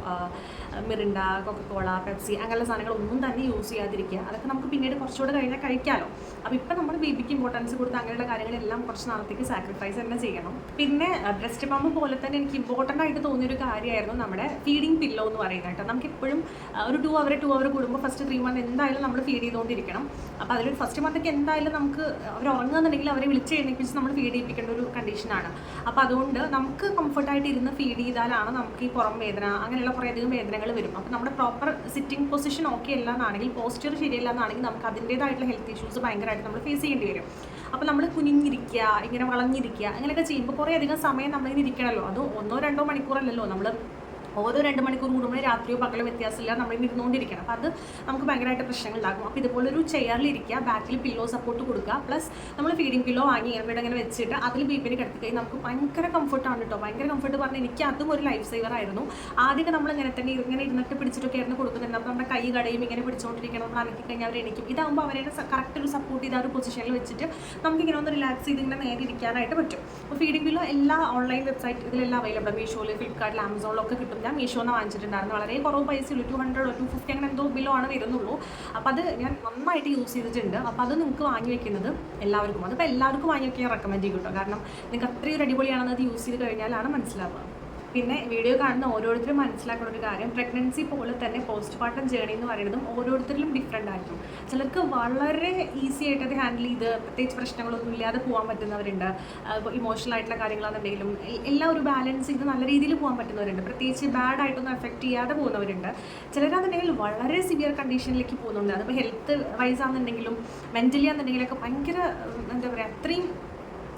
മിറിൻഡ, കൊക്കക്കോള, പെപ്സി, അങ്ങനെയുള്ള സാധനങ്ങളൊന്നും തന്നെ യൂസ് ചെയ്യാതിരിക്കുക. അതൊക്കെ നമുക്ക് പിന്നീട് കുറച്ചുകൂടെ കഴിഞ്ഞാൽ കഴിക്കാമല്ലോ. അപ്പോൾ ഇപ്പം നമ്മൾ ബേബിക്ക് ഇമ്പോർട്ടൻസ് കൊടുത്ത് അങ്ങനെയുള്ള കാര്യങ്ങളെല്ലാം കുറച്ച് നാളത്തേക്ക് സാക്രിഫൈസ് തന്നെ ചെയ്യണം. പിന്നെ ബ്രസ്റ്റ് പമ്പ് പോലെ തന്നെ എനിക്ക് ഇമ്പോർട്ടൻ്റ് ആയിട്ട് തോന്നിയൊരു കാര്യമായിരുന്നു നമ്മുടെ ഫീഡിങ് പില്ലോ എന്ന് പറയുന്നത് കേട്ടോ. നമുക്ക് എപ്പോഴും ഒരു 2 അവർ കൂടുമ്പോൾ ഫസ്റ്റ് 3 മന്ത് എന്തായാലും നമ്മൾ ഫീഡ് ചെയ്തുകൊണ്ടിരിക്കണം. അപ്പോൾ അതിലൊരു ഫസ്റ്റ് മന്തൊക്കെ എന്തായാലും നമുക്ക് അവർ ഉറങ്ങുന്നുണ്ടെങ്കിൽ അവരെ വിളിച്ച് എഴുന്നേൽപ്പിച്ച് നമ്മൾ ഫീഡ് ചെയ്യിപ്പിക്കേണ്ട ഒരു കണ്ടീഷനാണ്. അപ്പോൾ അതുകൊണ്ട് നമുക്ക് കംഫർട്ടായിട്ട് ഇരുന്ന് ഫീഡ് ചെയ്താലാണ് നമുക്ക് ഈ പുറം വേദന അങ്ങനെയുള്ള കുറേയധികം വേദനകൾ വരും. അപ്പോൾ നമ്മുടെ പ്രോപ്പർ സിറ്റിംഗ് പൊസിഷൻ ഓക്കെ അല്ല എന്നാണെങ്കിൽ, പോസ്റ്റർ ശരിയല്ല എന്നാണെങ്കിൽ നമുക്ക് അതിൻ്റേതായിട്ടുള്ള ഹെൽത്ത് ഇഷ്യൂസ് ഭയങ്കരമായിട്ട് നമ്മൾ ഫേസ് ചെയ്യേണ്ടി വരും. അപ്പോൾ നമ്മൾ കുനിഞ്ഞിരിക്കുക, ഇങ്ങനെ വളഞ്ഞിരിക്കുക, അങ്ങനെയൊക്കെ ചെയ്യുമ്പോൾ കുറേ അധികം സമയം നമ്മളിങ്ങനെ ഇരിക്കണമല്ലോ. അത് 1-2 മണിക്കൂറല്ലല്ലോ, നമ്മൾ ഓരോ 2 മണിക്കൂർ കൂടുമ്പോൾ രാത്രിയോ പകലോ വ്യത്യാസമില്ല നമ്മളിങ്ങനെ ഇരുന്നുകൊണ്ടിരിക്കണം. അപ്പോൾ അത് നമുക്ക് ഭയങ്കരമായിട്ട് പ്രശ്നങ്ങൾ ഉണ്ടാകും. അപ്പോൾ ഇതുപോലൊരു ചെയറിലിരിക്കുക, ബാക്കിൽ പില്ലോ സപ്പോർട്ട് കൊടുക്കുക, പ്ലസ് നമ്മൾ ഫീഡിങ് പില്ലോ വാങ്ങി ഇങ്ങനെ വെച്ചിട്ട് അതിൽ ബേബിനെ കിടത്തി കഴിഞ്ഞാൽ നമുക്ക് ഭയങ്കര കംഫർട്ടാണ് കേട്ടോ. ഭയങ്കര കംഫർട്ട് പറഞ്ഞാൽ എനിക്ക് അതും ഒരു ലൈഫ് സേവർ ആയിരുന്നു. ആദ്യമൊക്കെ നമ്മൾ ഇങ്ങനെ തന്നെ ഇങ്ങനെ ഇരുന്നിട്ട് പിടിച്ചിട്ടൊക്കെ ആയിരുന്നു കൊടുക്കുന്നുണ്ട്. അപ്പോൾ നമ്മുടെ കൈ കടയും ഇങ്ങനെ പിടിച്ചുകൊണ്ടിരിക്കണം, നമ്മൾ അനക്കി കഴിഞ്ഞാൽ അവർ എണീക്കും. ഇതാകുമ്പോൾ അവരെ കറക്റ്റ് ഒരു സപ്പോർട്ട് ചെയ്ത ഒരു പൊസിഷനിൽ വെച്ചിട്ട് നമുക്കിങ്ങനെ ഒന്ന് റിലാക്സ് ചെയ്ത് ഇങ്ങനെ നേരെ ഇരിക്കാനായിട്ട് പറ്റും. അപ്പോൾ ഫീഡിങ് പില്ലോ എല്ലാ ഓൺലൈൻ വെബ്സൈറ്റ് ഇതിലെല്ലാം അവൈലബിൾ, മീഷോയിൽ, ഫ്ലിപ്കാർട്ടിൽ, ആമസോണിലൊക്കെ കിട്ടും. ഞാൻ മീഷോന്ന് വാങ്ങിച്ചിട്ടുണ്ടായിരുന്നു, വളരെ കുറവ് പൈസയുള്ളൂ, 200 or 250 അങ്ങനെ എന്തോ ബില്ലോ ആണ് വരുന്നുള്ളൂ. അപ്പോൾ അത് ഞാൻ നന്നായിട്ട് യൂസ് ചെയ്തിട്ടുണ്ട്. അപ്പോൾ അത് നിങ്ങൾക്ക് വാങ്ങി വെക്കുന്നത് എല്ലാവർക്കും, അതിപ്പോൾ എല്ലാവർക്കും വാങ്ങി വെക്കാൻ റെക്കമെൻഡ് ചെയ്യും കേട്ടോ. കാരണം നിങ്ങൾക്ക് അത്രയും അടിപൊളിയാണെന്ന് അത് യൂസ് ചെയ്ത് കഴിഞ്ഞാലാണ് മനസ്സിലാവുക. പിന്നെ വീഡിയോ കാണുന്ന ഓരോരുത്തരും മനസ്സിലാക്കുന്ന ഒരു കാര്യം, പ്രഗ്നൻസി പോലെ തന്നെ പോസ്റ്റ്മോർട്ടം ജേർണി എന്ന് പറയുന്നതും ഓരോരുത്തരിലും ഡിഫറെൻ്റ് ആയിരിക്കും. ചിലർക്ക് വളരെ ഈസി ആയിട്ട് അത് ഹാൻഡിൽ ചെയ്ത് പ്രത്യേകിച്ച് പ്രശ്നങ്ങളൊന്നും ഇല്ലാതെ പോകാൻ പറ്റുന്നവരുണ്ട്. ഇപ്പോൾ ഇമോഷണൽ ആയിട്ടുള്ള കാര്യങ്ങളാണെന്നുണ്ടെങ്കിലും എല്ലാം ഒരു ബാലൻസ് ചെയ്ത് നല്ല രീതിയിൽ പോകാൻ പറ്റുന്നവരുണ്ട്. പ്രത്യേകിച്ച് ബാഡ് ആയിട്ടൊന്നും എഫക്റ്റ് ചെയ്യാതെ പോകുന്നവരുണ്ട്. ചിലരാണെന്നുണ്ടെങ്കിൽ വളരെ സിവിയർ കണ്ടീഷനിലേക്ക് പോകുന്നുണ്ട്. അതിപ്പോൾ ഹെൽത്ത് വൈസ് ആണെന്നുണ്ടെങ്കിലും മെൻ്റലി ആണെന്നുണ്ടെങ്കിലൊക്കെ ഭയങ്കര എന്താ പറയുക, അത്രയും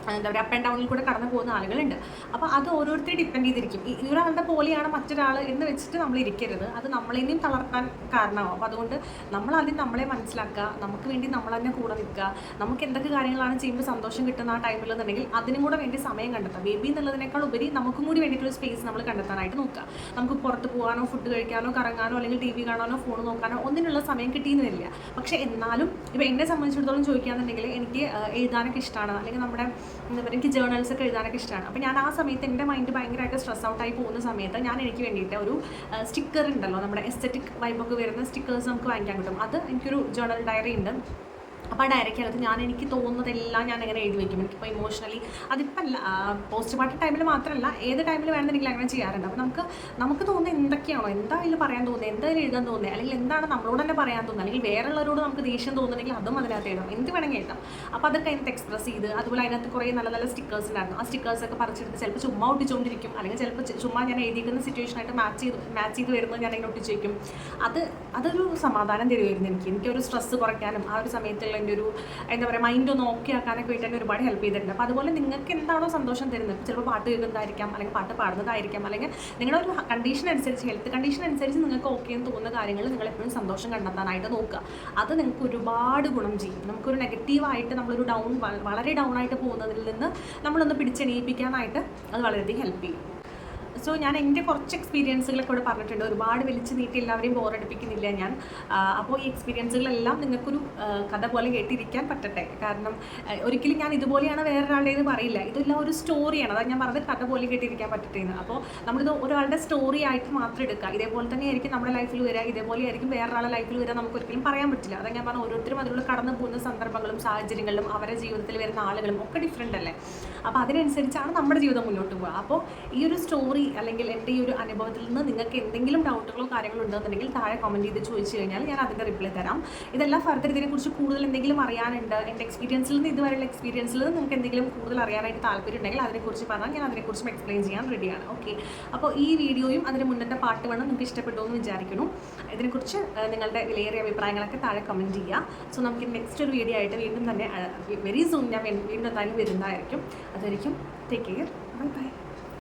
എന്താ പറയുക അപ്പ് ആൻഡ് ഡൗണിൽ കൂടെ കടന്നു പോകുന്ന ആളുകളുണ്ട്. അപ്പോൾ അത് ഓരോരുത്തരും ഡിപ്പെൻഡ് ചെയ്തിരിക്കും. ഒരാളുടെ പോലെയാണ് മറ്റൊരാൾ എന്ന് വെച്ചിട്ട് നമ്മൾ ഇരിക്കരുത്, അത് നമ്മളെയും തളർത്താൻ കാരണമാവും. അപ്പോൾ അതുകൊണ്ട് നമ്മളാദ്യം നമ്മളെ മനസ്സിലാക്കുക, നമുക്ക് വേണ്ടി നമ്മൾ തന്നെ കൂടെ നിൽക്കുക. നമുക്ക് എന്തൊക്കെ കാര്യങ്ങളാണ് ചെയ്യുമ്പോൾ സന്തോഷം കിട്ടുന്ന ആ ടൈമിലെന്നുണ്ടെങ്കിൽ അതിനും കൂടെ വേണ്ടി സമയം കണ്ടെത്താം. ബേബി എന്നുള്ളതിനേക്കാൾ ഉപരി നമുക്കും കൂടി വേണ്ടിയിട്ടൊരു സ്പേസ് നമ്മൾ കണ്ടെത്താനായിട്ട് നോക്കുക. നമുക്ക് പുറത്ത് പോകാനോ ഫുഡ് കഴിക്കാനോ കറങ്ങാനോ അല്ലെങ്കിൽ TV കാണാനോ ഫോൺ നോക്കാനോ ഒന്നിനുള്ള സമയം കിട്ടിയെന്ന് വരില്ല. പക്ഷേ എന്നാലും ഇപ്പോൾ എന്നെ സംബന്ധിച്ചിടത്തോളം ചോദിക്കുകയാണെന്നുണ്ടെങ്കിൽ എനിക്ക് എഴുതാനൊക്കെ ഇഷ്ടമാണ്, അല്ലെങ്കിൽ നമ്മുടെ എന്താ പറയുക, എനിക്ക് ജേർണൽസ് ഒക്കെ എഴുതാനൊക്കെ ഇഷ്ടമാണ്. അപ്പോൾ ഞാൻ ആ സമയത്ത് എൻ്റെ മൈൻഡ് ഭയങ്കരമായിട്ട് സ്ട്രെസ് ഔട്ടായി പോകുന്ന സമയത്ത് ഞാൻ എനിക്ക് വേണ്ടിയിട്ട് ഒരു സ്റ്റിക്കർ ഉണ്ടല്ലോ, നമ്മുടെ എസ്തെറ്റിക് വൈബൊക്കെ വരുന്ന സ്റ്റിക്കേഴ്സ് നമുക്ക് വാങ്ങിക്കാൻ കിട്ടും. അത് എനിക്കൊരു ജേർണൽ ഡയറി ഉണ്ട്. അപ്പോൾ ആ ഡയറിക്കകത്ത് എനിക്ക് തോന്നുന്നതെല്ലാം ഞാൻ അങ്ങനെ എഴുതി വയ്ക്കും. എനിക്കിപ്പോൾ ഇമോഷണലി അതിപ്പോൾ അല്ല, പോസ്റ്റ്മോർട്ടം ടൈമിൽ മാത്രമല്ല, ഏത് ടൈമിൽ വേണമെന്നുണ്ടെങ്കിൽ അങ്ങനെ ചെയ്യാറുണ്ട്. അപ്പോൾ നമുക്ക് തോന്നുന്നത് എന്തൊക്കെയാണോ, എന്തായാലും പറയാൻ തോന്നുന്നത്, എന്തായാലും എഴുതാൻ തോന്നുന്നത്, അല്ലെങ്കിൽ എന്താണ് നമ്മളോട് തന്നെ പറയാൻ തോന്നുന്നത്, അല്ലെങ്കിൽ വേറെയുള്ളവരോട് നമുക്ക് ദേഷ്യം തോന്നുന്നുണ്ടെങ്കിൽ അതും അതിനകത്ത് എഴുതാം, എന്ത് വേണമെങ്കിൽ എഴുതാം. അപ്പോൾ അതൊക്കെ അതിനകത്ത് എക്സ്പ്രസ് ചെയ്ത്, അതുപോലെ അതിനകത്ത് കുറേ നല്ല നല്ല സ്റ്റിക്കേഴ്സ് ഉണ്ടായിരുന്നു. ആ സ്റ്റിക്കേഴ്സൊക്കെ പറിച്ചെടുത്ത് ചിലപ്പോൾ ചുമ്മാ ഒട്ടിച്ചുകൊണ്ടിരിക്കും, അല്ലെങ്കിൽ ചിലപ്പോൾ ചുമ്മാ ഞാൻ എഴുതിയിരിക്കുന്ന സിറ്റുവേഷനായിട്ട് മാച്ച് ചെയ്ത് വരുന്നത് ഞാൻ അതിനെ ഒട്ടിച്ച് വയ്ക്കും. അതൊരു സമാധാനം തരുമായിരുന്നു എനിക്കൊരു സ്ട്രെസ്സ് കുറയ്ക്കാനും ആ ഒരു സമയത്തുള്ള എൻ്റെ ഒരു എന്താ പറയുക മൈൻഡ് ഒന്ന് ഓക്കെ ആക്കാനൊക്കെ വേണ്ടി തന്നെ ഒരുപാട് ഹെൽപ്പ് ചെയ്തിട്ടുണ്ട്. അപ്പോൾ അതുപോലെ നിങ്ങൾക്ക് എന്താണോ സന്തോഷം തരുന്നത്, ചിലപ്പോൾ പാട്ട് കേൾക്കുന്നതായിരിക്കാം, അല്ലെങ്കിൽ പാട്ട് പാടുന്നതായിരിക്കാം, അല്ലെങ്കിൽ നിങ്ങളുടെ ഒരു കണ്ടീഷൻ അനുസരിച്ച്, ഹെൽത്ത് കണ്ടീഷൻ അനുസരിച്ച് നിങ്ങൾക്ക് ഓക്കെ എന്ന് തോന്നുന്ന കാര്യങ്ങൾ നിങ്ങൾ എപ്പോഴും സന്തോഷം കണ്ടെത്താനായിട്ട് നോക്കുക. അത് നിങ്ങൾക്ക് ഒരുപാട് ഗുണം ചെയ്യും. നമുക്കൊരു നെഗറ്റീവായിട്ട് നമ്മളൊരു വളരെ ഡൗൺ ആയിട്ട് പോകുന്നതിൽ നിന്ന് നമ്മളൊന്ന് പിടിച്ചെണീപ്പിക്കാനായിട്ട് അത് വളരെയധികം ഹെൽപ്പ് ചെയ്യും. സോ ഞാൻ എൻ്റെ കുറച്ച് എക്സ്പീരിയൻസുകളൊക്കെ ഇവിടെ പറഞ്ഞിട്ടുണ്ട്. ഒരുപാട് വലിച്ചു നീട്ടി എല്ലാവരെയും ബോറടിപ്പിക്കുന്നില്ല ഞാൻ. അപ്പോൾ ഈ എക്സ്പീരിയൻസുകളെല്ലാം നിങ്ങൾക്കൊരു കഥ പോലെ കേട്ടിരിക്കാൻ പറ്റട്ടെ. കാരണം ഒരിക്കലും ഞാൻ ഇതുപോലെയാണ് വേറൊരാളുടേത് പറയില്ല. ഇതെല്ലാം ഒരു സ്റ്റോറിയാണ്. അതാണ് ഞാൻ പറഞ്ഞത് കഥ പോലെ കേട്ടിരിക്കാൻ പറ്റട്ടെ എന്ന്. അപ്പോൾ നമ്മളിത് ഒരാളുടെ സ്റ്റോറി ആയിട്ട് മാത്രം എടുക്കുക. ഇതേപോലെ തന്നെ ആയിരിക്കും നമ്മുടെ ലൈഫിൽ വരിക, ഇതേപോലെ ആയിരിക്കും വേറൊരാളുടെ ലൈഫിൽ വരിക, നമുക്ക് ഒരിക്കലും പറയാൻ പറ്റില്ല. അതാണ് ഞാൻ പറഞ്ഞത്, ഓരോരുത്തരും അതിലൂടെ കടന്നു പോകുന്ന സന്ദർഭങ്ങളും സാഹചര്യങ്ങളും അവരുടെ ജീവിതത്തിൽ വരുന്ന ആളുകളും ഒക്കെ ഡിഫറെൻ്റ് അല്ലേ. അപ്പോൾ അതിനനുസരിച്ചാണ് നമ്മുടെ ജീവിതം മുന്നോട്ട് പോകുക. അപ്പോൾ ഈ ഒരു സ്റ്റോറി അല്ലെങ്കിൽ എൻ്റെ ഈ ഒരു അനുഭവത്തിൽ നിന്ന് നിങ്ങൾക്ക് എന്തെങ്കിലും ഡൗട്ടുകളോ കാര്യങ്ങളോ ഉണ്ടെന്നുണ്ടെങ്കിൽ താഴെ കമൻറ്റ് ചെയ്ത് ചോദിച്ചു കഴിഞ്ഞാൽ ഞാൻ അതിൻ്റെ റിപ്ലൈ തരാം. ഇതെല്ലാം ഫർദർ ഇതിനെക്കുറിച്ച് കൂടുതൽ എന്തെങ്കിലും അറിയാനുണ്ട്, എൻ്റെ എക്സ്പീരിയൻസിൽ നിന്ന് ഇതുവരെയുള്ള എക്സ്പീരിയൻസിൽ നിന്ന് നിങ്ങൾക്ക് എന്തെങ്കിലും കൂടുതൽ അറിയാനായിട്ട് താല്പര്യം ഉണ്ടെങ്കിൽ അതിനെക്കുറിച്ച് പറഞ്ഞാൽ ഞാൻ അതിനെക്കുറിച്ചും എക്സ്പ്ലെയിൻ ചെയ്യാൻ റെഡിയാണ്. ഓക്കെ, അപ്പോൾ ഈ വീഡിയോയും അതിന് മുന്നത്തെ പാർട്ട് വേണം നിങ്ങൾക്ക് ഇഷ്ടപ്പെട്ടു എന്ന് വിചാരിക്കുന്നു. ഇതിനെക്കുറിച്ച് നിങ്ങളുടെ വിലയേറിയ അഭിപ്രായങ്ങളൊക്കെ താഴെ കമൻറ്റ് ചെയ്യുക. സോ നമുക്ക് നെക്സ്റ്റ് ഒരു വീഡിയോ ആയിട്ട് വീണ്ടും തന്നെ വെരി സൂൺ ഞാൻ വീണ്ടും എന്തായാലും വരുന്നതായിരിക്കും. അതായിരിക്കും. Take care, bye bye.